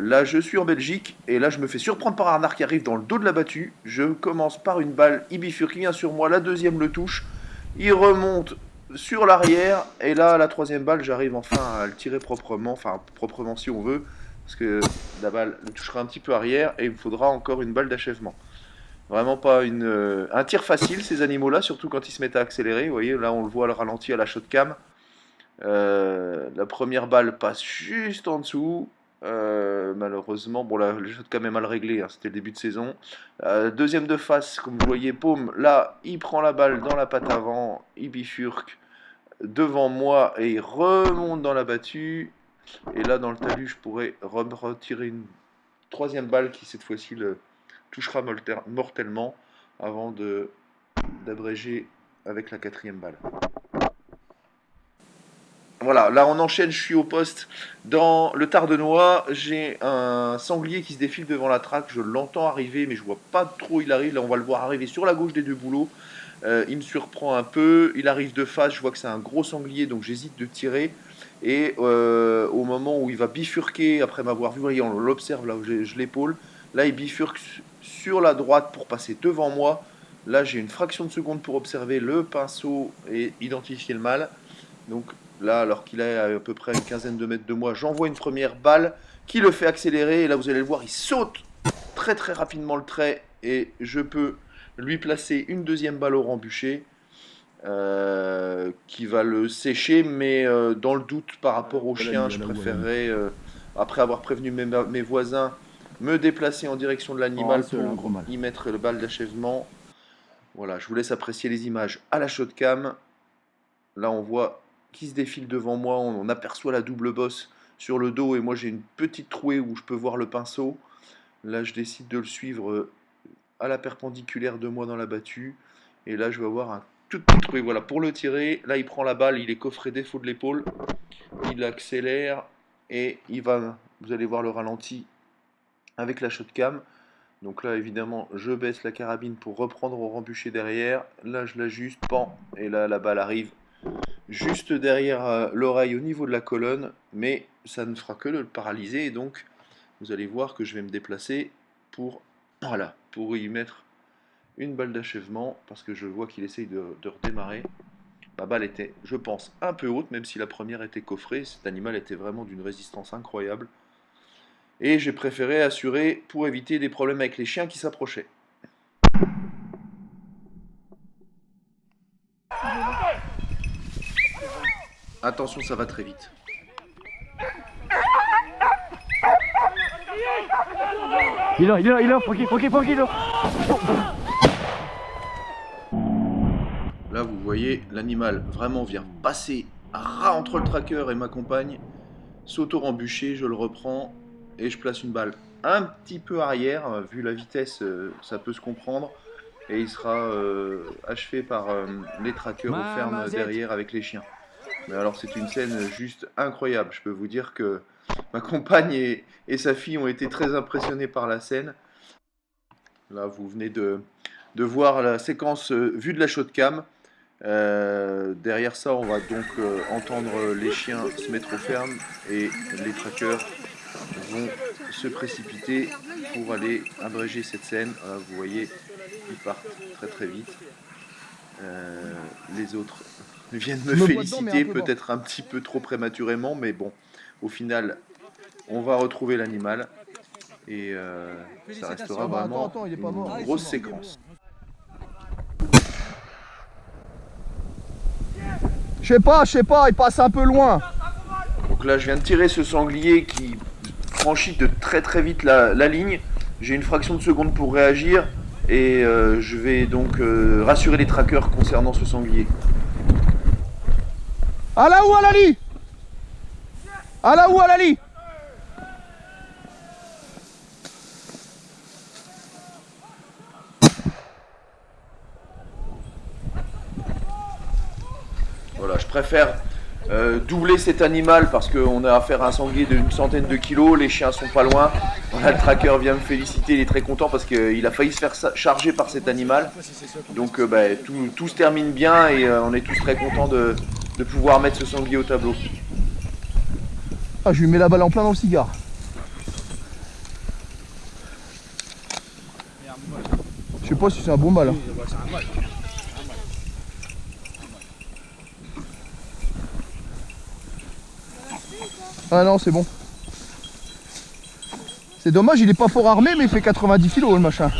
Là, je suis en Belgique et là, je me fais surprendre par un renard qui arrive dans le dos de la battue. Je commence par une balle, il bifurque, il vient sur moi. La deuxième le touche, il remonte sur l'arrière et là, la troisième balle, j'arrive enfin à le tirer proprement, enfin proprement si on veut, parce que la balle me touchera un petit peu arrière et il me faudra encore une balle d'achèvement. Vraiment pas un tir facile ces animaux-là, surtout quand ils se mettent à accélérer. Vous voyez, là, on le voit le ralenti à la shotcam. La première balle passe juste en dessous. Malheureusement, bon là, le shot quand même mal réglé, hein, c'était le début de saison. Deuxième de face, comme vous voyez, paume, là, il prend la balle dans la patte avant, il bifurque devant moi et il remonte dans la battue. Et là, dans le talus, je pourrais retirer une troisième balle qui, cette fois-ci, le touchera mortellement avant d'abréger avec la quatrième balle. Voilà, là on enchaîne, je suis au poste dans le Tardenois, j'ai un sanglier qui se défile devant la traque, je l'entends arriver mais je vois pas trop où il arrive, là on va le voir arriver sur la gauche des deux boulots, il me surprend un peu, il arrive de face, je vois que c'est un gros sanglier donc j'hésite de tirer et au moment où il va bifurquer, après m'avoir vu, voyez, on l'observe là où je l'épaule, là il bifurque sur la droite pour passer devant moi, là j'ai une fraction de seconde pour observer le pinceau et identifier le mâle, donc là, alors qu'il est à peu près une quinzaine de mètres de moi, j'envoie une première balle qui le fait accélérer. Et là, vous allez le voir, il saute très très rapidement le trait. Et je peux lui placer une deuxième balle au rembuché qui va le sécher. Mais dans le doute par rapport au chien, je préférerais, après avoir prévenu mes voisins, me déplacer en direction de l'animal pour y mettre le balle d'achèvement. Voilà, je vous laisse apprécier les images à la shotcam. Là, on voit qui se défile devant moi, on aperçoit la double bosse sur le dos et moi j'ai une petite trouée où je peux voir le pinceau. Là je décide de le suivre à la perpendiculaire de moi dans la battue et là je vais avoir un tout petit trouée. Voilà, pour le tirer, là il prend la balle, il est coffré défaut de l'épaule, il accélère et il va, vous allez voir le ralenti avec la shotcam. Donc là évidemment je baisse la carabine pour reprendre au rembuché derrière, là je l'ajuste, pan, et là la balle arrive juste derrière l'oreille au niveau de la colonne, mais ça ne fera que le paralyser, et donc vous allez voir que je vais me déplacer pour, voilà, pour y mettre une balle d'achèvement, parce que je vois qu'il essaye de redémarrer. La balle était, je pense, un peu haute, même si la première était coffrée, cet animal était vraiment d'une résistance incroyable, et j'ai préféré assurer pour éviter des problèmes avec les chiens qui s'approchaient. Attention, ça va très vite. Il est là, faut qu'il Là, vous voyez, l'animal vraiment vient passer à ras entre le tracker et ma compagne, s'auto-rembucher, je le reprends et je place une balle un petit peu arrière, vu la vitesse, ça peut se comprendre, et il sera achevé par les trackers aux fermes derrière avec les chiens. Mais alors c'est une scène juste incroyable, je peux vous dire que ma compagne et sa fille ont été très impressionnées par la scène. Là vous venez de voir la séquence vue de la shotcam. Derrière ça on va donc entendre les chiens se mettre aux fermes et les trackers vont se précipiter pour aller abréger cette scène. Vous voyez, ils partent très très vite. Les autres viennent me féliciter, peut-être un petit peu trop prématurément, mais bon, au final, on va retrouver l'animal et ça restera vraiment une grosse séquence. Je sais pas, il passe un peu loin. Donc là, je viens de tirer ce sanglier qui franchit de très très vite la ligne. J'ai une fraction de seconde pour réagir et je vais donc rassurer les trackers concernant ce sanglier. À la ou à la lit? À la ou à la lit? Voilà, je préfère doubler cet animal parce qu'on a affaire à un sanglier d'une centaine de kilos, les chiens sont pas loin. Voilà, le tracker vient me féliciter, il est très content parce qu'il a failli se faire charger par cet animal. Donc tout se termine bien et on est tous très contents de pouvoir mettre ce sanglier au tableau. Ah, je lui mets la balle en plein dans le cigare. Je sais pas si c'est un bon mâle. Ah non, c'est bon. C'est dommage, il est pas fort armé, mais il fait 90 kg le machin.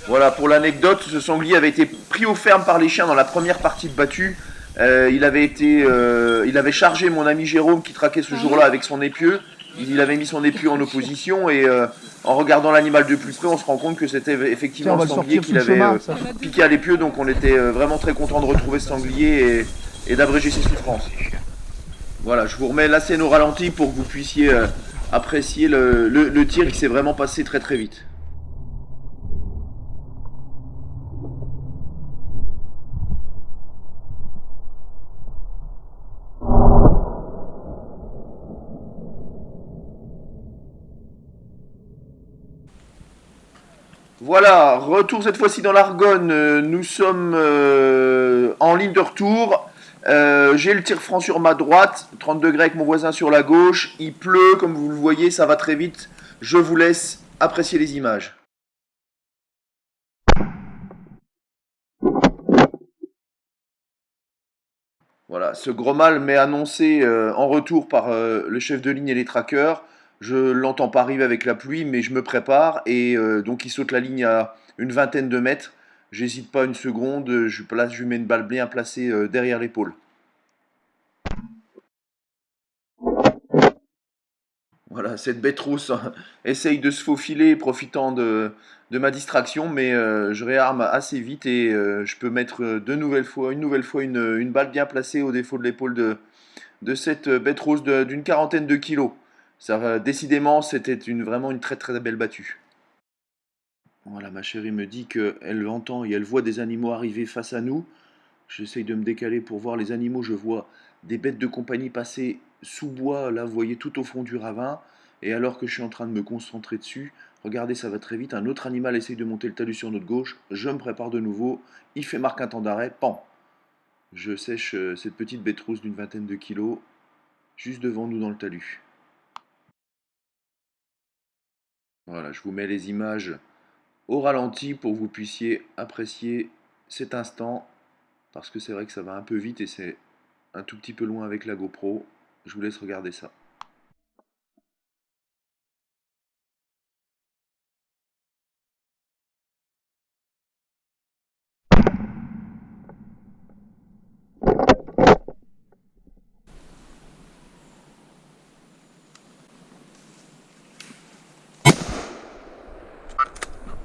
Voilà, pour l'anecdote, ce sanglier avait été pris au ferme par les chiens dans la première partie de battue. Il avait chargé mon ami Jérôme qui traquait ce jour-là avec son épieu. Il avait mis son épieu en opposition et en regardant l'animal de plus près, on se rend compte que c'était effectivement un sanglier qu'il avait piqué à l'épieu. Donc on était vraiment très content de retrouver ce sanglier et d'abréger ses souffrances. Voilà, je vous remets la scène au ralenti pour que vous puissiez apprécier le tir qui s'est vraiment passé très très vite. Voilà, retour cette fois-ci dans l'Argonne. Nous sommes en ligne de retour. J'ai le tir franc sur ma droite, 30 degrés avec mon voisin sur la gauche. Il pleut, comme vous le voyez, ça va très vite. Je vous laisse apprécier les images. Voilà, ce gros mâle m'est annoncé en retour par le chef de ligne et les trackers. Je l'entends pas arriver avec la pluie, mais je me prépare et donc il saute la ligne à une vingtaine de mètres. J'hésite pas une seconde, je lui mets une balle bien placée derrière l'épaule. Voilà, cette bête rousse essaye de se faufiler, profitant de ma distraction, mais je réarme assez vite et je peux mettre une nouvelle fois une balle bien placée au défaut de l'épaule de cette bête rousse d'une quarantaine de kilos. Ça, décidément, c'était vraiment une très très belle battue. Voilà, ma chérie me dit qu'elle entend et elle voit des animaux arriver face à nous. J'essaye de me décaler pour voir les animaux. Je vois des bêtes de compagnie passer sous bois, là, vous voyez, tout au fond du ravin. Et alors que je suis en train de me concentrer dessus, regardez, ça va très vite. Un autre animal essaye de monter le talus sur notre gauche. Je me prépare de nouveau. Il fait marque un temps d'arrêt. Pan! Je sèche cette petite bête rousse d'une vingtaine de kilos, juste devant nous dans le talus. Voilà, je vous mets les images au ralenti pour que vous puissiez apprécier cet instant, parce que c'est vrai que ça va un peu vite et c'est un tout petit peu loin avec la GoPro. Je vous laisse regarder ça.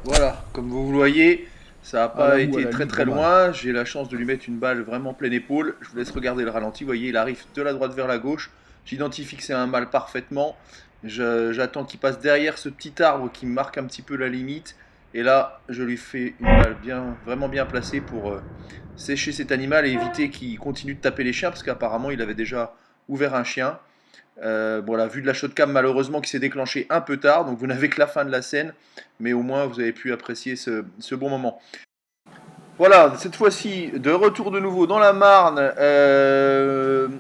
Voilà, comme vous le voyez, ça n'a pas été très très loin. J'ai la chance de lui mettre une balle vraiment pleine épaule. Je vous laisse regarder le ralenti. Vous voyez, il arrive de la droite vers la gauche. J'identifie que c'est un mâle parfaitement. J'attends qu'il passe derrière ce petit arbre qui marque un petit peu la limite. Et là, je lui fais une balle vraiment bien placée pour sécher cet animal et éviter qu'il continue de taper les chiens, parce qu'apparemment, il avait déjà ouvert un chien. Bon, la vue de la shotcam malheureusement qui s'est déclenchée un peu tard, donc vous n'avez que la fin de la scène, mais au moins vous avez pu apprécier ce bon moment. Voilà, cette fois-ci, de retour de nouveau dans la Marne,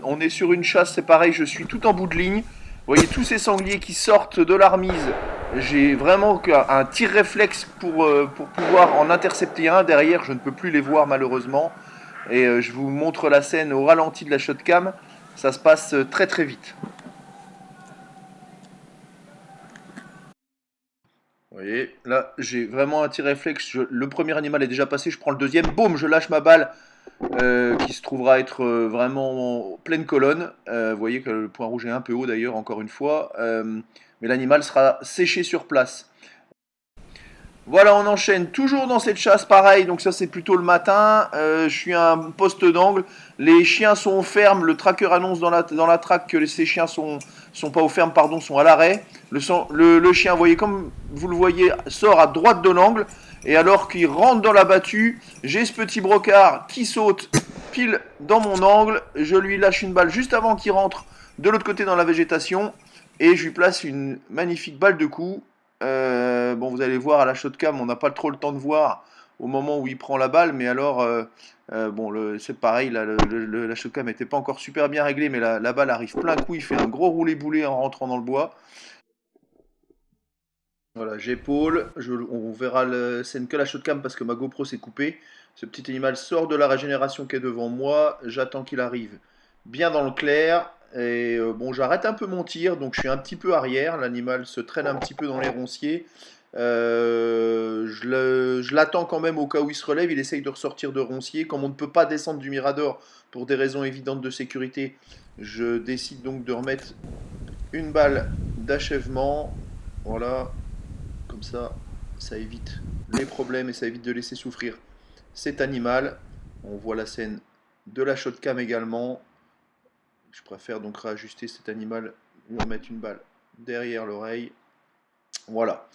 on est sur une chasse, c'est pareil, je suis tout en bout de ligne. Vous voyez tous ces sangliers qui sortent de leur mise. J'ai vraiment un tir réflexe pour pouvoir en intercepter un. Derrière, je ne peux plus les voir malheureusement. Et je vous montre la scène au ralenti de la shotcam. Ça se passe très très vite. Vous voyez, là j'ai vraiment un tir réflexe. Le premier animal est déjà passé, je prends le deuxième, boum, je lâche ma balle qui se trouvera être vraiment pleine colonne. Vous voyez que le point rouge est un peu haut d'ailleurs, encore une fois. Mais l'animal sera séché sur place. Voilà, on enchaîne toujours dans cette chasse, pareil, donc ça c'est plutôt le matin, je suis à un poste d'angle, les chiens sont aux fermes, le tracker annonce dans la track que ces chiens sont pas aux fermes, pardon, sont à l'arrêt. Le chien, vous voyez, comme vous le voyez, sort à droite de l'angle, et alors qu'il rentre dans la battue, j'ai ce petit brocard qui saute pile dans mon angle, je lui lâche une balle juste avant qu'il rentre de l'autre côté dans la végétation, et je lui place une magnifique balle de coup. Bon, vous allez voir à la shotcam, on n'a pas trop le temps de voir au moment où il prend la balle, mais alors, bon, c'est pareil, là, la shotcam n'était pas encore super bien réglée, mais la balle arrive plein coup, il fait un gros roulé-boulé en rentrant dans le bois. Voilà, j'épaule, on verra la scène que la shotcam parce que ma GoPro s'est coupée. Ce petit animal sort de la régénération qui est devant moi, j'attends qu'il arrive bien dans le clair. Et bon, j'arrête un peu mon tir, donc je suis un petit peu arrière. L'animal se traîne un petit peu dans les ronciers. Je l'attends quand même au cas où il se relève. Il essaye de ressortir de roncier. Comme on ne peut pas descendre du Mirador pour des raisons évidentes de sécurité, je décide donc de remettre une balle d'achèvement. Voilà, comme ça évite les problèmes et ça évite de laisser souffrir cet animal. On voit la scène de la shotcam également. Je préfère donc réajuster cet animal, lui remettre une balle derrière l'oreille. Voilà.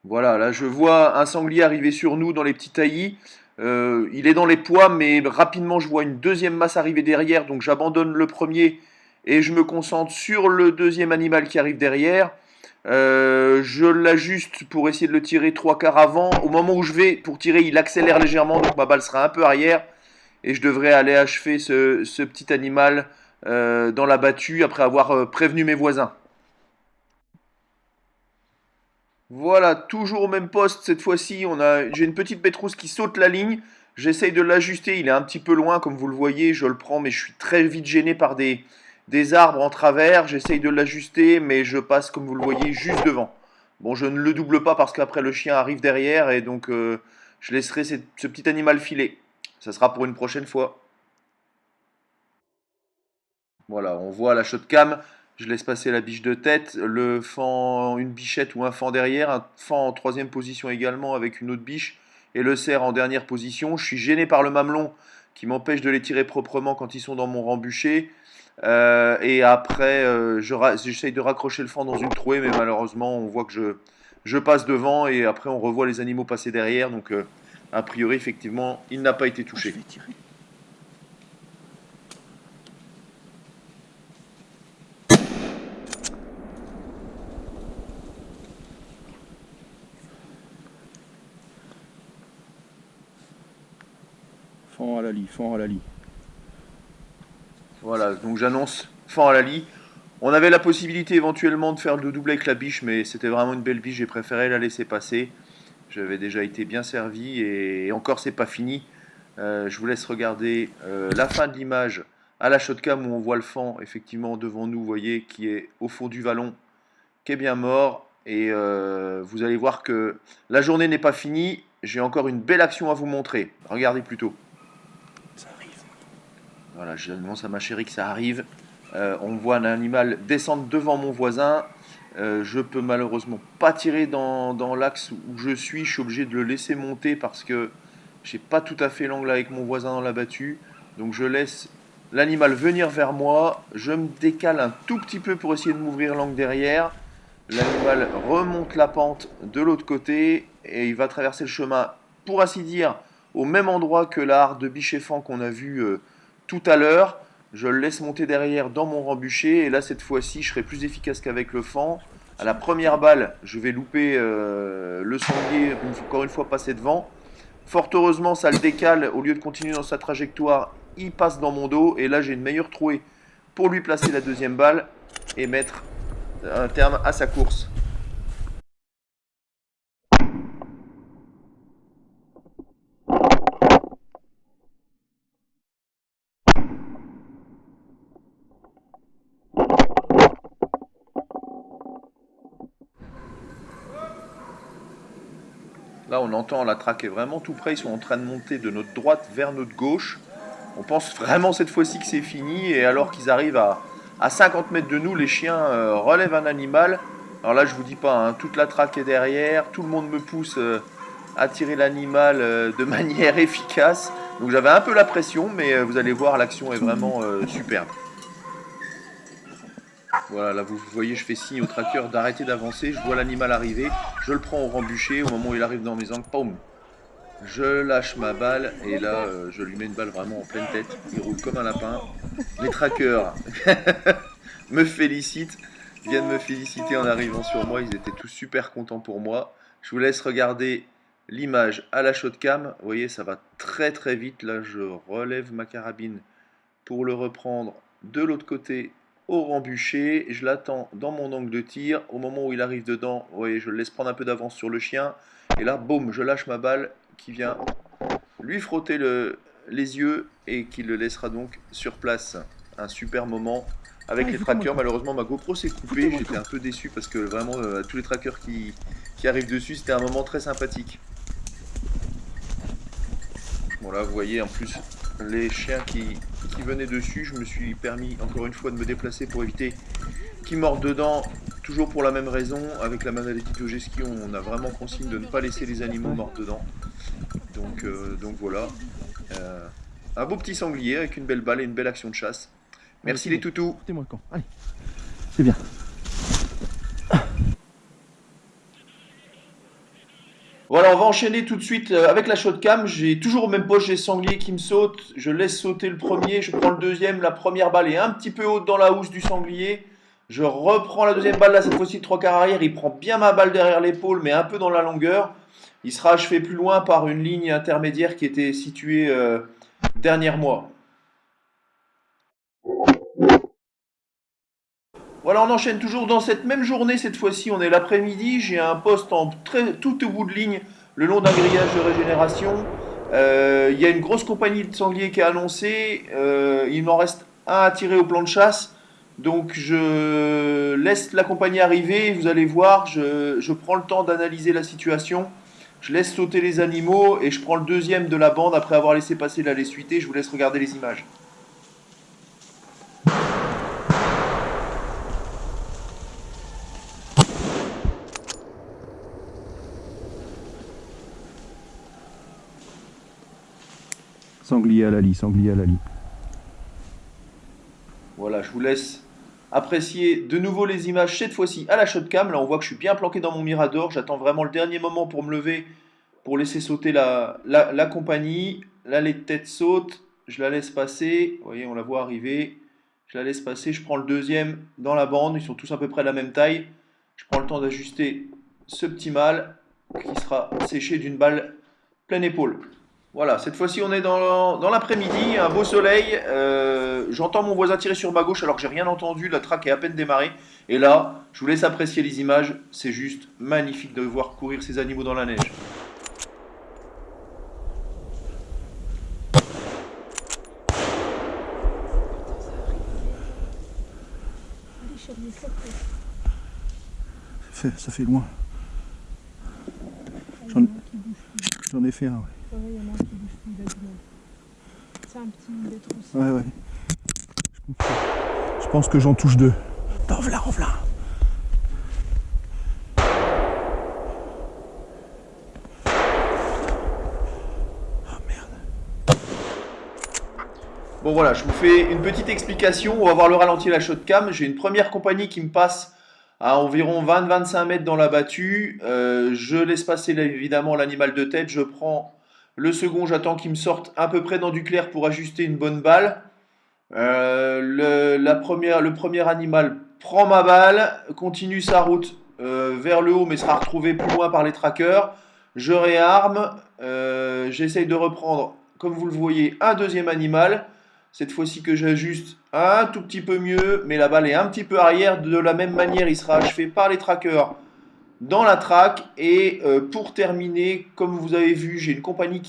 Voilà, là je vois un sanglier arriver sur nous dans les petits taillis. Il est dans les pois, mais rapidement je vois une deuxième masse arriver derrière, donc j'abandonne le premier et je me concentre sur le deuxième animal qui arrive derrière. Je l'ajuste pour essayer de le tirer trois quarts avant. Au moment où je vais pour tirer, il accélère légèrement, donc ma balle sera un peu arrière. Et je devrais aller achever ce petit animal dans la battue après avoir prévenu mes voisins. Voilà, toujours au même poste cette fois-ci. J'ai une petite bête rousse qui saute la ligne. J'essaye de l'ajuster. Il est un petit peu loin, comme vous le voyez. Je le prends, mais je suis très vite gêné par des arbres en travers. J'essaye de l'ajuster, mais je passe, comme vous le voyez, juste devant. Bon, je ne le double pas parce qu'après le chien arrive derrière et donc je laisserai ce petit animal filer. Ça sera pour une prochaine fois. Voilà, on voit la shotcam. Je laisse passer la biche de tête, le fan, une bichette ou un fan derrière, un fan en troisième position également avec une autre biche, et le cerf en dernière position. Je suis gêné par le mamelon qui m'empêche de les tirer proprement quand ils sont dans mon rembuché. Et après, j'essaye de raccrocher le fan dans une trouée, mais malheureusement, on voit que je passe devant et après, on revoit les animaux passer derrière. Donc, a priori, effectivement, il n'a pas été touché. Fend à la lie, fend à la lie. Voilà, donc j'annonce fan à la lie. On avait la possibilité éventuellement de faire le double avec la biche, mais c'était vraiment une belle biche, j'ai préféré la laisser passer. J'avais déjà été bien servi et encore c'est pas fini. Je vous laisse regarder la fin de l'image à la shotcam où on voit le fan effectivement devant nous, vous voyez, qui est au fond du vallon, qui est bien mort. Et vous allez voir que la journée n'est pas finie. J'ai encore une belle action à vous montrer. Regardez plutôt. Ça arrive. Voilà, j'annonce à ma chérie que ça arrive. On voit un animal descendre devant mon voisin. Je peux malheureusement pas tirer dans l'axe où je suis obligé de le laisser monter parce que j'ai pas tout à fait l'angle avec mon voisin dans la battue. Donc je laisse l'animal venir vers moi. Je me décale un tout petit peu pour essayer de m'ouvrir l'angle derrière. L'animal remonte la pente de l'autre côté et il va traverser le chemin, pour ainsi dire, au même endroit que l'art de biche-fan qu'on a vu tout à l'heure. Je le laisse monter derrière dans mon rembuché et là cette fois-ci je serai plus efficace qu'avec le fan. À la première balle, je vais louper le sanglier encore une fois passer devant. Fort heureusement, ça le décale. Au lieu de continuer dans sa trajectoire, il passe dans mon dos et là j'ai une meilleure trouée pour lui placer la deuxième balle et mettre un terme à sa course. Là, on entend la traque est vraiment tout près. Ils sont en train de monter de notre droite vers notre gauche. On pense vraiment cette fois-ci que c'est fini. Et alors qu'ils arrivent à 50 mètres de nous, les chiens relèvent un animal. Alors là, je vous dis pas, hein, toute la traque est derrière. Tout le monde me pousse à tirer l'animal de manière efficace. Donc j'avais un peu la pression, mais vous allez voir, l'action est vraiment superbe. Voilà, là vous voyez, je fais signe au tracker d'arrêter d'avancer. Je vois l'animal arriver. Je le prends au rembuché. Au moment où il arrive dans mes angles, boum, je lâche ma balle et là je lui mets une balle vraiment en pleine tête. Il roule comme un lapin. Les trackers me félicitent, viennent me féliciter en arrivant sur moi. Ils étaient tous super contents pour moi. Je vous laisse regarder l'image à la shotcam. Vous voyez, ça va très très vite. Là, je relève ma carabine pour le reprendre de l'autre côté au rang bûcher, je l'attends dans mon angle de tir. Au moment où il arrive dedans, vous voyez, je le laisse prendre un peu d'avance sur le chien. Et là, boum, je lâche ma balle qui vient lui frotter les yeux et qui le laissera donc sur place. Un super moment avec les trackers. Malheureusement, ma GoPro s'est coupée. J'étais un peu déçu parce que vraiment, tous les trackers qui arrivent dessus, c'était un moment très sympathique. Bon là, vous voyez en plus les chiens qui venaient dessus. Je me suis permis encore une fois de me déplacer pour éviter qu'ils mordent dedans. Toujours pour la même raison, avec la maladie de jet-ski, on a vraiment consigne de ne pas laisser les animaux mordre dedans. Donc voilà, un beau petit sanglier avec une belle balle et une belle action de chasse. Merci les toutous. Foutez-moi le camp, allez. C'est bien. Voilà, on va enchaîner tout de suite avec la shotcam. J'ai toujours au même poste, j'ai sanglier qui me saute. Je laisse sauter le premier, je prends le deuxième. La première balle est un petit peu haute dans la housse du sanglier. Je reprends la deuxième balle, là cette fois-ci 3/4 arrière. Il prend bien ma balle derrière l'épaule, mais un peu dans la longueur. Il sera achevé plus loin par une ligne intermédiaire qui était située derrière moi. Voilà, on enchaîne toujours dans cette même journée. Cette fois-ci, on est l'après-midi. J'ai un poste tout au bout de ligne, le long d'un grillage de régénération. Il y a une grosse compagnie de sangliers qui est annoncée. Il m'en reste un à tirer au plan de chasse. Donc je laisse la compagnie arriver. Vous allez voir, je prends le temps d'analyser la situation. Je laisse sauter les animaux et je prends le deuxième de la bande après avoir laissé passer la lessuité. Je vous laisse regarder les images. Sanglier à la lie, sanglier à la lie. Voilà, je vous laisse apprécier de nouveau les images, cette fois-ci à la shotcam. Là, on voit que je suis bien planqué dans mon mirador. J'attends vraiment le dernier moment pour me lever, pour laisser sauter la compagnie. Là, les têtes sautent. Je la laisse passer. Vous voyez, on la voit arriver. Je la laisse passer. Je prends le deuxième dans la bande. Ils sont tous à peu près de la même taille. Je prends le temps d'ajuster ce petit mâle qui sera séché d'une balle pleine épaule. Voilà, cette fois-ci on est dans l'après-midi, un beau soleil, j'entends mon voisin tirer sur ma gauche alors que j'ai rien entendu, la traque est à peine démarrée. Et là, je vous laisse apprécier les images, c'est juste magnifique de voir courir ces animaux dans la neige. Ça fait loin. J'en ai fait un, ouais. Ouais, il y en a un qui bouge plus, il a du mal. C'est un petit d'être aussi. Ouais, ouais. Je pense que j'en touche deux. Renfla, renfla. Oh merde. Bon voilà, je vous fais une petite explication, on va voir le ralenti et la shotcam. J'ai une première compagnie qui me passe à environ 20-25 mètres dans la battue. Je laisse passer évidemment l'animal de tête, je prends le second, j'attends qu'il me sorte à peu près dans du clair pour ajuster une bonne balle. Le premier animal prend ma balle, continue sa route vers le haut, mais sera retrouvé plus loin par les trackers. Je réarme, j'essaye de reprendre, comme vous le voyez, un deuxième animal. Cette fois-ci que j'ajuste un tout petit peu mieux, mais la balle est un petit peu arrière. De la même manière, il sera achevé par les trackers dans la traque. Et pour terminer, comme vous avez vu, j'ai une compagnie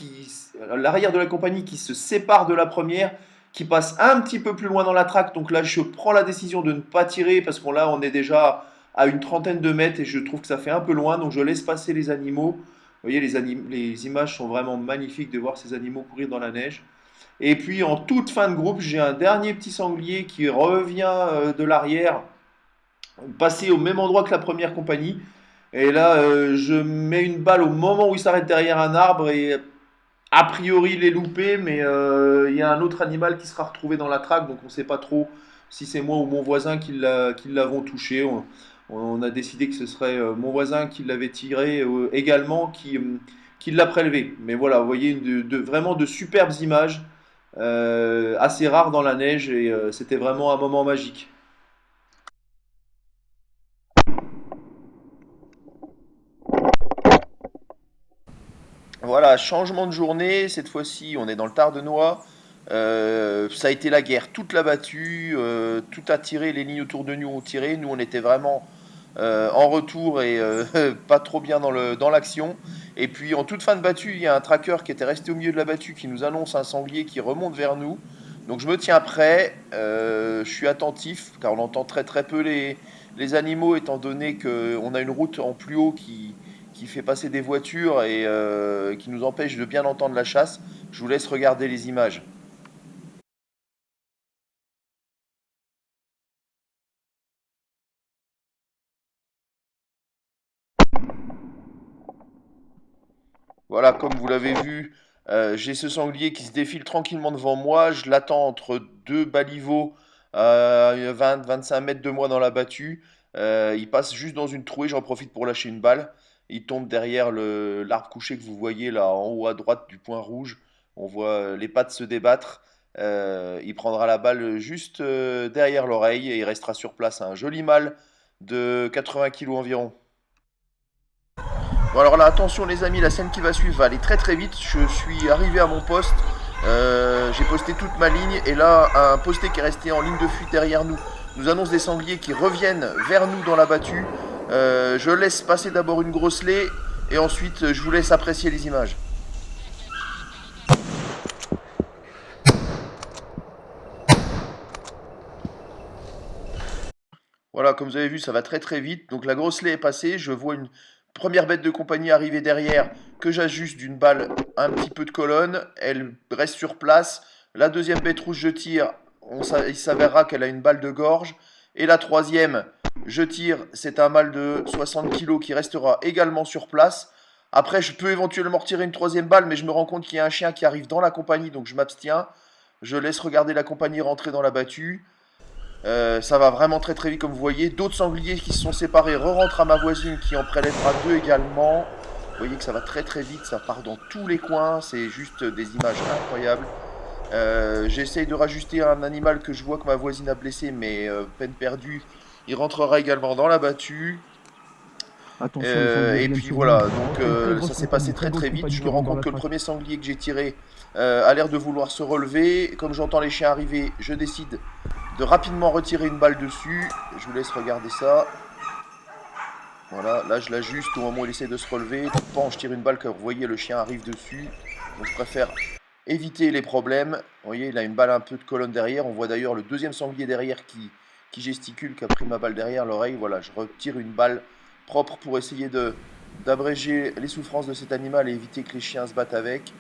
l'arrière de la compagnie qui se sépare de la première, qui passe un petit peu plus loin dans la traque. Donc là, je prends la décision de ne pas tirer parce qu'on on est déjà à une trentaine de mètres et je trouve que ça fait un peu loin. Donc je laisse passer les animaux. Vous voyez, les images sont vraiment magnifiques de voir ces animaux courir dans la neige. Et puis en toute fin de groupe, j'ai un dernier petit sanglier qui revient de l'arrière, passer au même endroit que la première compagnie. Et là, je mets une balle au moment où il s'arrête derrière un arbre et a priori il est loupé, mais il y a un autre animal qui sera retrouvé dans la traque, donc on ne sait pas trop si c'est moi ou mon voisin qui l'avons touché. On a décidé que ce serait mon voisin qui l'avait tiré également, qui l'a prélevé. Mais voilà, vous voyez vraiment de superbes images, assez rares dans la neige, et c'était vraiment un moment magique. Voilà, changement de journée, cette fois-ci on est dans le Tardenois. Ça a été la guerre, toute la battue, tout a tiré, les lignes autour de nous ont tiré. Nous, on était vraiment en retour et pas trop bien dans l'action. Et puis en toute fin de battue, il y a un tracker qui était resté au milieu de la battue qui nous annonce un sanglier qui remonte vers nous. Donc je me tiens prêt, je suis attentif car on entend très très peu les animaux étant donné qu'on a une route en plus haut qui fait passer des voitures et qui nous empêche de bien entendre la chasse. Je vous laisse regarder les images. Voilà, comme vous l'avez vu, j'ai ce sanglier qui se défile tranquillement devant moi. Je l'attends entre deux baliveaux à 20-25 mètres de moi dans la battue. Il passe juste dans une trouée, j'en profite pour lâcher une balle. Il tombe derrière l'arbre couché que vous voyez là en haut à droite du point rouge. On voit les pattes se débattre. Il prendra la balle juste derrière l'oreille et il restera sur place. Un joli mâle de 80 kg environ. Bon alors là attention les amis, la scène qui va suivre va aller très très vite. Je suis arrivé à mon poste, j'ai posté toute ma ligne et là un posté qui est resté en ligne de fuite derrière nous annonce des sangliers qui reviennent vers nous dans la battue. Je laisse passer d'abord une grosselée et ensuite je vous laisse apprécier les images. Voilà, comme vous avez vu, ça va très très vite. Donc la grosselée est passée, je vois une première bête de compagnie arriver derrière que j'ajuste d'une balle un petit peu de colonne. Elle reste sur place. La deuxième bête rouge, je tire. Il s'avérera qu'elle a une balle de gorge. Et la troisième, je tire. C'est un mâle de 60 kg qui restera également sur place. Après, je peux éventuellement retirer une troisième balle, mais je me rends compte qu'il y a un chien qui arrive dans la compagnie, donc je m'abstiens. Je laisse regarder la compagnie rentrer dans la battue. Ça va vraiment très très vite comme vous voyez. D'autres sangliers qui se sont séparés re-rentrent à ma voisine qui en prélèvera deux également. Vous voyez que ça va très très vite, ça part dans tous les coins, c'est juste des images incroyables. J'essaye de rajuster un animal que je vois que ma voisine a blessé, mais peine perdue, il rentrera également dans la battue. Et puis voilà, donc ça s'est passé très très vite. Je me rends compte que le premier sanglier que j'ai tiré a l'air de vouloir se relever. Comme j'entends les chiens arriver, je décide de rapidement retirer une balle dessus. Je vous laisse regarder ça. Voilà, là je l'ajuste au moment où il essaie de se relever. Je tire une balle car vous voyez le chien arrive dessus. Donc je préfère éviter les problèmes. Vous voyez, il a une balle un peu de colonne derrière. On voit d'ailleurs le deuxième sanglier derrière qui gesticule, qui a pris ma balle derrière l'oreille. Voilà, je retire une balle propre pour essayer d'abréger les souffrances de cet animal et éviter que les chiens se battent avec.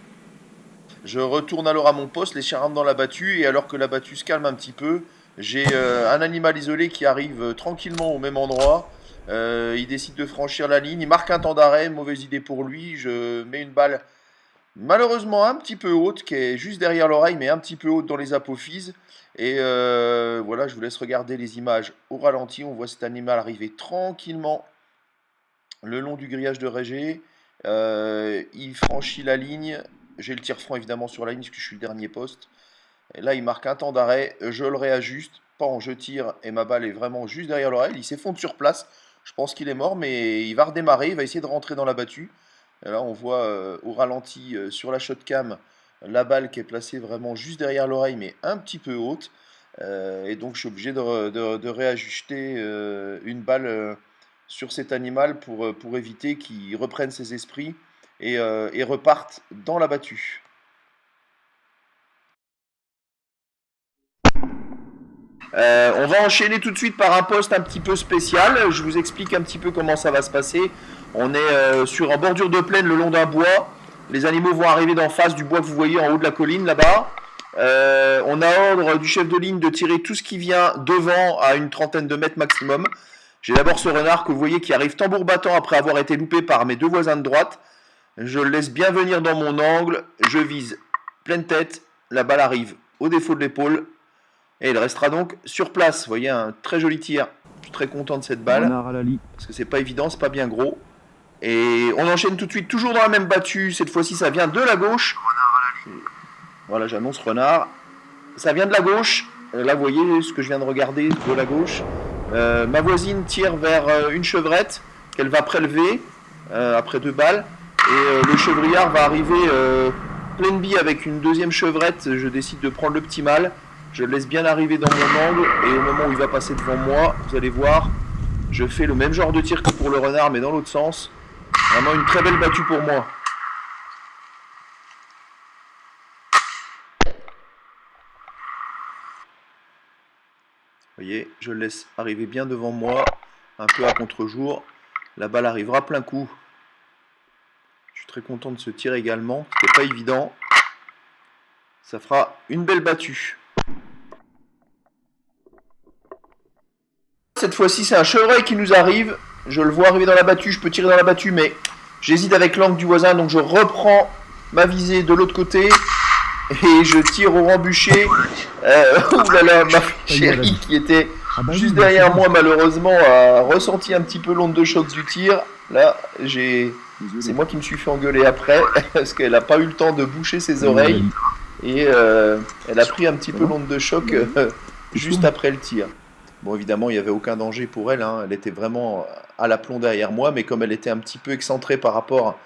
Je retourne alors à mon poste, les chiens rentrent dans la battue et alors que la battue se calme un petit peu, j'ai un animal isolé qui arrive tranquillement au même endroit. Il décide de franchir la ligne, il marque un temps d'arrêt, mauvaise idée pour lui. Je mets une balle malheureusement un petit peu haute, qui est juste derrière l'oreille, mais un petit peu haute dans les apophyses. Et voilà, je vous laisse regarder les images au ralenti. On voit cet animal arriver tranquillement le long du grillage de Régé. Il franchit la ligne. J'ai le tir franc évidemment sur la ligne, parce que je suis le dernier poste. Et là, il marque un temps d'arrêt. Je le réajuste. Je tire et ma balle est vraiment juste derrière l'oreille. Il s'effondre sur place. Je pense qu'il est mort, mais il va redémarrer. Il va essayer de rentrer dans la battue. Et là, on voit au ralenti sur la shotcam la balle qui est placée vraiment juste derrière l'oreille, mais un petit peu haute. Et donc, je suis obligé de réajuster une balle sur cet animal pour éviter qu'il reprenne ses esprits et reparte dans la battue. On va enchaîner tout de suite par un poste un petit peu spécial. Je vous explique un petit peu comment ça va se passer. On est sur un bordure de plaine le long d'un bois. Les animaux vont arriver d'en face du bois que vous voyez en haut de la colline là-bas. On a ordre du chef de ligne de tirer tout ce qui vient devant à une trentaine de mètres maximum. J'ai d'abord ce renard que vous voyez qui arrive tambour battant après avoir été loupé par mes deux voisins de droite. Je le laisse bien venir dans mon angle. Je vise pleine tête. La balle arrive au défaut de l'épaule. Et il restera donc sur place. Vous voyez, un très joli tir. Je suis très content de cette balle. Parce que c'est pas évident, c'est pas bien gros. Et on enchaîne tout de suite, toujours dans la même battue. Cette fois-ci, ça vient de la gauche. Voilà, j'annonce renard. Ça vient de la gauche. Là, vous voyez ce que je viens de regarder de la gauche. Ma voisine tire vers une chevrette qu'elle va prélever après deux balles. Et le chevrillard va arriver pleine bille avec une deuxième chevrette, je décide de prendre le petit mâle. Je le laisse bien arriver dans mon angle et au moment où il va passer devant moi, vous allez voir, je fais le même genre de tir que pour le renard mais dans l'autre sens. Vraiment une très belle battue pour moi. Vous voyez, je le laisse arriver bien devant moi, un peu à contre-jour. La balle arrivera plein coup. Je suis très content de ce tir également, c'était pas évident. Ça fera une belle battue. Cette fois-ci, c'est un chevreuil qui nous arrive. Je le vois arriver dans la battue, je peux tirer dans la battue, mais j'hésite avec l'angle du voisin, donc je reprends ma visée de l'autre côté et je tire au rembûché. Oulala, ma chérie qui était juste derrière moi, malheureusement, a ressenti un petit peu l'onde de choc du tir. Là, c'est moi qui me suis fait engueuler après, parce qu'elle n'a pas eu le temps de boucher ses oreilles. Et elle a pris un petit peu l'onde de choc juste après le tir. Bon, évidemment, il n'y avait aucun danger pour elle, hein. Elle était vraiment à l'aplomb derrière moi, mais comme elle était un petit peu excentrée par rapport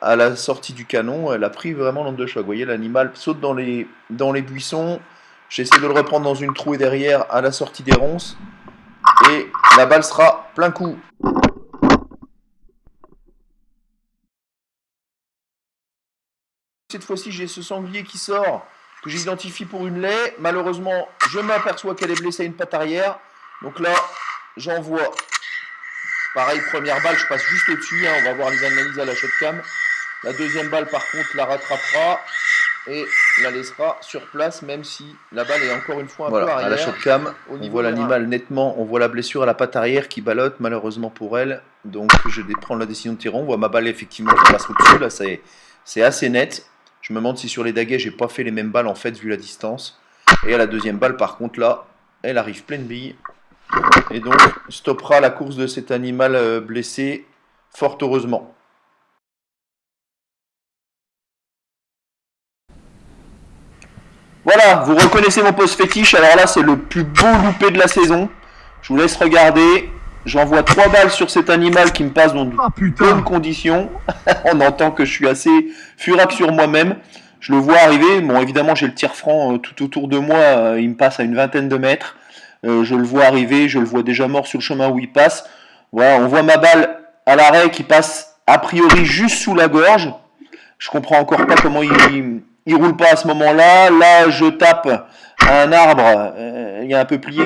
à la sortie du canon, elle a pris vraiment l'onde de choc. Vous voyez, l'animal saute dans les buissons, j'essaie de le reprendre dans une trouée derrière à la sortie des ronces, et la balle sera plein coup. Cette fois-ci, j'ai ce sanglier qui sort, que j'identifie pour une laie. Malheureusement, je m'aperçois qu'elle est blessée à une patte arrière. Donc là, j'envoie. Pareil, première balle, je passe juste au-dessus. Hein, on va voir les analyses à la shotcam. La deuxième balle, par contre, la rattrapera et la laissera sur place, même si la balle est encore une fois un peu arrière. À la shotcam, on voit l'animal nettement. On voit la blessure à la patte arrière qui ballotte, malheureusement pour elle. Donc, je vais prendre la décision de tirer. On voit ma balle, effectivement, qui passe au-dessus. Là, c'est assez net. Je me demande si sur les daguets, j'ai pas fait les mêmes balles en fait vu la distance. Et à la deuxième balle, par contre, là, elle arrive pleine bille. Et donc, stoppera la course de cet animal blessé, fort heureusement. Voilà, vous reconnaissez mon poste fétiche. Alors là, c'est le plus beau loupé de la saison. Je vous laisse regarder. J'envoie 3 balles sur cet animal qui me passe dans de bonnes conditions. On entend que je suis assez furax sur moi-même. Je le vois arriver. Bon, évidemment, j'ai le tir franc tout autour de moi. Il me passe à une vingtaine de mètres. Je le vois arriver. Je le vois déjà mort sur le chemin où il passe. Voilà, on voit ma balle à l'arrêt qui passe a priori juste sous la gorge. Je comprends encore pas comment il roule pas à ce moment-là. Là, je tape un arbre, il y a un peuplier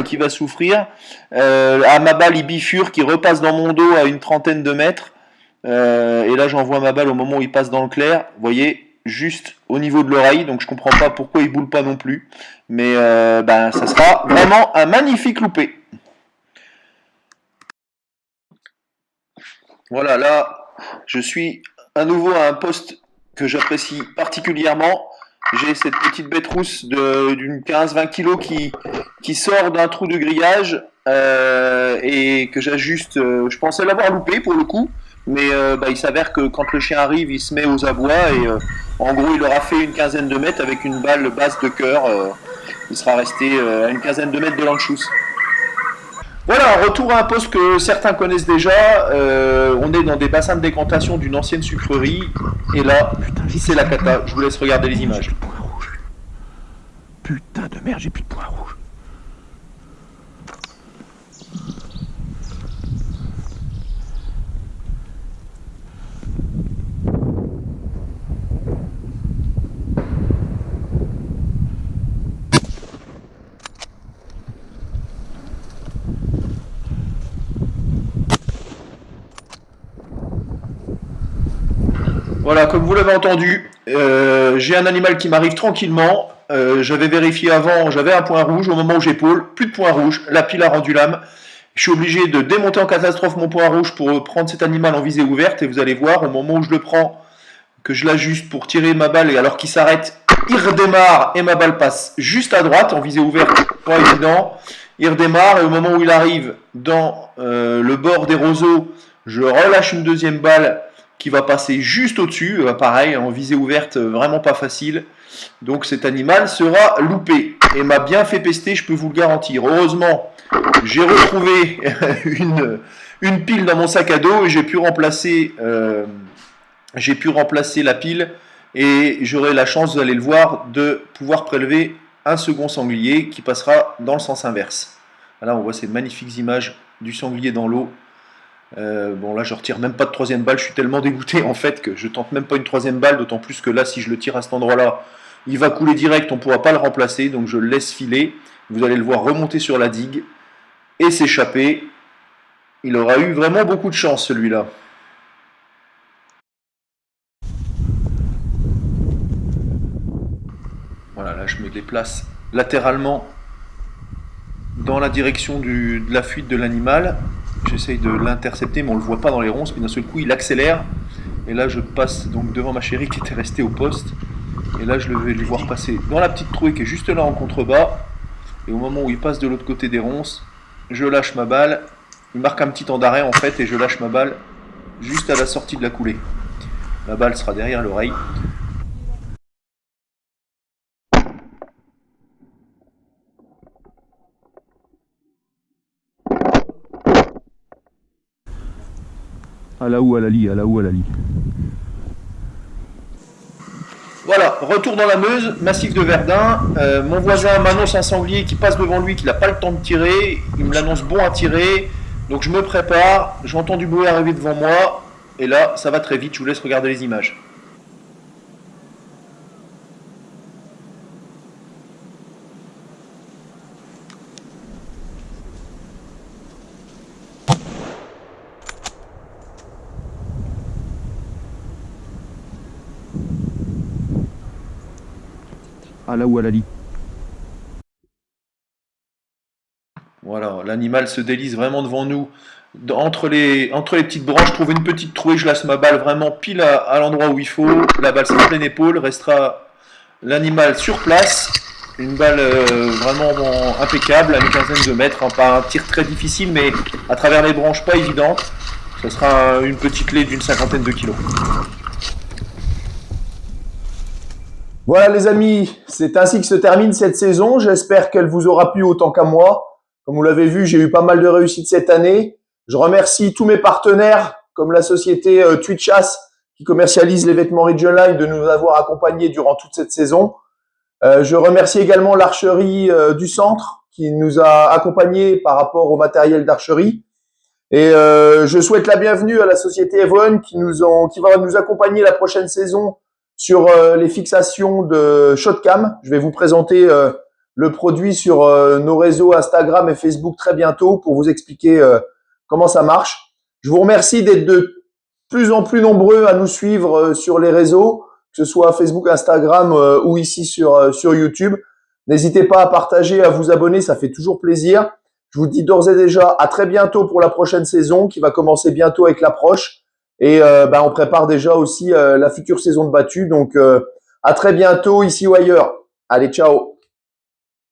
qui va souffrir. À ma balle, il bifurque, il repasse dans mon dos à une trentaine de mètres. Et là, j'envoie ma balle au moment où il passe dans le clair. Vous voyez, juste au niveau de l'oreille. Donc, je comprends pas pourquoi il boule pas non plus. Mais ça sera vraiment un magnifique loupé. Voilà, là, je suis à nouveau à un poste que j'apprécie particulièrement. J'ai cette petite bête rousse d'une 15-20 kg qui sort d'un trou de grillage et que j'ajuste. Je pensais l'avoir loupé pour le coup, mais il s'avère que quand le chien arrive, il se met aux abois et en gros, il aura fait une quinzaine de mètres avec une balle basse de cœur. Il sera resté à une quinzaine de mètres de l'anchousse. Voilà, retour à un poste que certains connaissent déjà. On est dans des bassins de décantation d'une ancienne sucrerie. Et là, c'est la cata. Je vous laisse regarder les images. Putain de merde, j'ai plus de points rouges. Voilà, comme vous l'avez entendu, j'ai un animal qui m'arrive tranquillement. J'avais vérifié avant, j'avais un point rouge. Au moment où j'épaule, plus de point rouge. La pile a rendu l'âme. Je suis obligé de démonter en catastrophe mon point rouge pour prendre cet animal en visée ouverte. Et vous allez voir, au moment où je le prends, que je l'ajuste pour tirer ma balle, et alors qu'il s'arrête, il redémarre et ma balle passe juste à droite, en visée ouverte, pas évident. Il redémarre et au moment où il arrive dans le bord des roseaux, je relâche une deuxième balle qui va passer juste au-dessus, pareil, en visée ouverte, vraiment pas facile. Donc cet animal sera loupé et m'a bien fait pester, je peux vous le garantir. Heureusement, j'ai retrouvé une pile dans mon sac à dos et j'ai pu remplacer la pile Et j'aurai la chance, vous allez le voir, de pouvoir prélever un second sanglier qui passera dans le sens inverse. Là, on voit ces magnifiques images du sanglier dans l'eau. Bon, là, je retire même pas de troisième balle. Je suis tellement dégoûté, en fait, que je tente même pas une troisième balle. D'autant plus que là, si je le tire à cet endroit-là, il va couler direct. On ne pourra pas le remplacer. Donc, je le laisse filer. Vous allez le voir remonter sur la digue et s'échapper. Il aura eu vraiment beaucoup de chance, celui-là. Voilà, là, je me déplace latéralement dans la direction de la fuite de l'animal. J'essaye de l'intercepter, mais on ne le voit pas dans les ronces. Puis d'un seul coup, il accélère. Et là, je passe donc devant ma chérie qui était restée au poste. Et là, je vais le voir passer dans la petite trouée qui est juste là en contrebas. Et au moment où il passe de l'autre côté des ronces, je lâche ma balle. Il marque un petit temps d'arrêt en fait, et je lâche ma balle juste à la sortie de la coulée. La balle sera derrière l'oreille. À la ou à la lie, à la ou à la lie. Voilà, retour dans la Meuse, massif de Verdun. Mon voisin m'annonce un sanglier qui passe devant lui, qu'il n'a pas le temps de tirer. Il me l'annonce bon à tirer. Donc je me prépare, j'entends du bruit arriver devant moi. Et là, ça va très vite, je vous laisse regarder les images. À la ou à la lie. Voilà, l'animal se délise vraiment devant nous. Entre les petites branches, je trouve une petite trouée, je laisse ma balle vraiment pile à l'endroit où il faut. La balle sera pleine épaule, restera l'animal sur place. Une balle vraiment impeccable, à une quinzaine de mètres. Hein, pas un tir très difficile, mais à travers les branches pas évidente. Ce sera une petite lait d'une cinquantaine de kilos. Voilà les amis, c'est ainsi que se termine cette saison. J'espère qu'elle vous aura plu autant qu'à moi. Comme vous l'avez vu, j'ai eu pas mal de réussite cette année. Je remercie tous mes partenaires, comme la société Twitchass, qui commercialise les vêtements Region-Line, de nous avoir accompagnés durant toute cette saison. Je remercie également l'archerie du centre, qui nous a accompagnés par rapport au matériel d'archerie. Et je souhaite la bienvenue à la société Evon, qui va nous accompagner la prochaine saison sur les fixations de Shotcam. Je vais vous présenter le produit sur nos réseaux Instagram et Facebook très bientôt pour vous expliquer comment ça marche. Je vous remercie d'être de plus en plus nombreux à nous suivre sur les réseaux, que ce soit Facebook, Instagram ou ici sur YouTube. N'hésitez pas à partager, à vous abonner, ça fait toujours plaisir. Je vous dis d'ores et déjà à très bientôt pour la prochaine saison qui va commencer bientôt avec l'approche. Et on prépare déjà aussi la future saison de battu. Donc à très bientôt ici ou ailleurs. Allez, ciao.